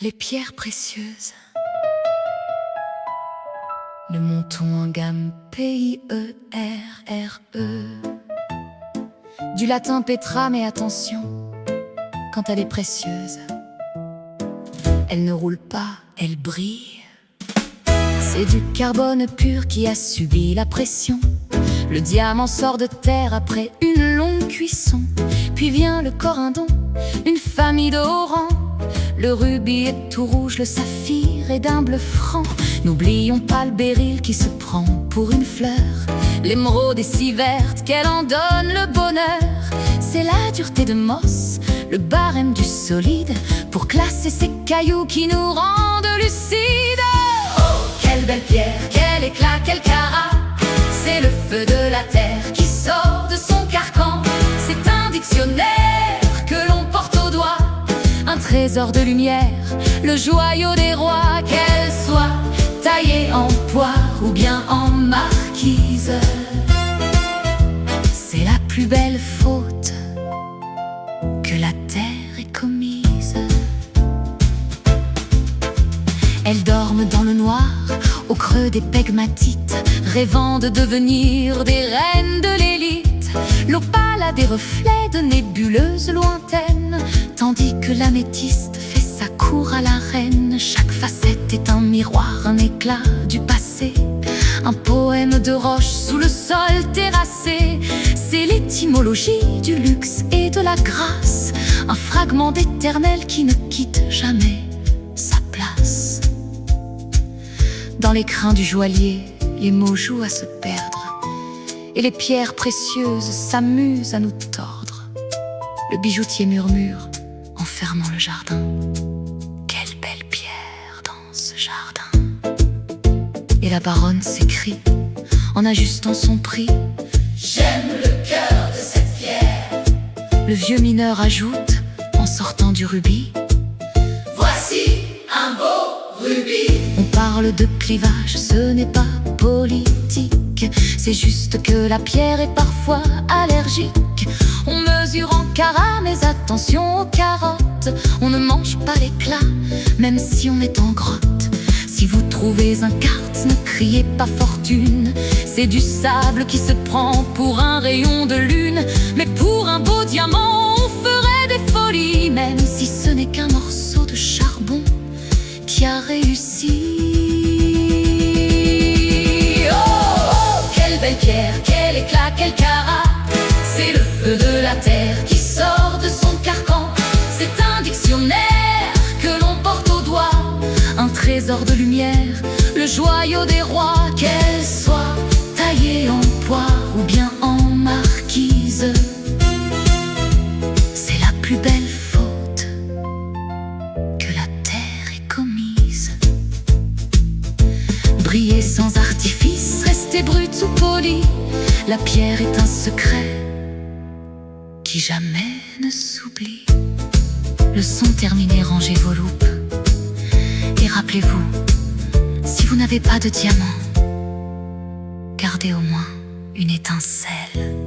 Les pierres précieuses. Le monton en gamme P-I-E-R-R-E. Du latin Petra, mais attention, quand elle est précieuse, elle ne roule pas, elle brille. C'est du carbone pur qui a subi la pression. Le diamant sort de terre après une longue cuisson. Puis vient le corindon, une famille d'orans. Le rubis est tout rouge, le saphir est d'un bleu franc. N'oublions pas le béryl qui se prend pour une fleur. L'émeraude est si verte qu'elle en donne le bonheur. C'est la dureté de Moss, le barème du solide, pour classer ces cailloux qui nous rendent lucides. Oh, quelle belle pierre, quel éclat, quel carat! C'est le feu de la terre qui sort de son carcan. C'est un dictionnaire que l'on porte au doigt, un trésor de lumière, le joyau des rois. Qu'elle soit taillée en poire ou bien en marquise, c'est la plus belle faute que la terre ait commise. Elles dorment dans le noir, au creux des pegmatites, rêvant de devenir des reines de l'élite. L'opale a des reflets de nébuleuses lointaines, tandis que l'améthyste fait sa cour à la reine. Chaque facette est un miroir, un éclat du passé, un poème de roche sous le sol terrassé. C'est l'étymologie du luxe et de la grâce, un fragment d'éternel qui ne quitte jamais sa place. Dans les crins du joaillier, les mots jouent à se perdre, et les pierres précieuses s'amusent à nous tordre. Le bijoutier murmure en fermant le jardin: quelle belle pierre dans ce jardin! Et la baronne s'écrie en ajustant son prix: j'aime le cœur de cette pierre. Le vieux mineur ajoute en sortant du rubis: voici un beau rubis. On parle de clivage, ce n'est pas politique, c'est juste que la pierre est parfois allergique. On mesure en carats, mais attention aux carottes. On ne mange pas l'éclat, même si on est en grotte. Si vous trouvez un quartz, ne criez pas fortune. C'est du sable qui se prend pour un rayon de lune. Mais pour un beau diamant, on ferait des folies, même si ce n'est qu'un morceau de charbon qui a réussi. Belle pierre, quel éclat, quel carat! C'est le feu de la terre qui sort de son carcan. C'est un dictionnaire que l'on porte au doigt, un trésor de lumière, le joyau des rois. Qu'elle soit taillée en poire ou bien en marquise, c'est la plus belle faute que la terre ait commise. Briller sans artifice, rester brut ou poli, la pierre est un secret qui jamais ne s'oublie. Leçon terminée, rangez vos loupes et rappelez-vous, si vous n'avez pas de diamant, gardez au moins une étincelle.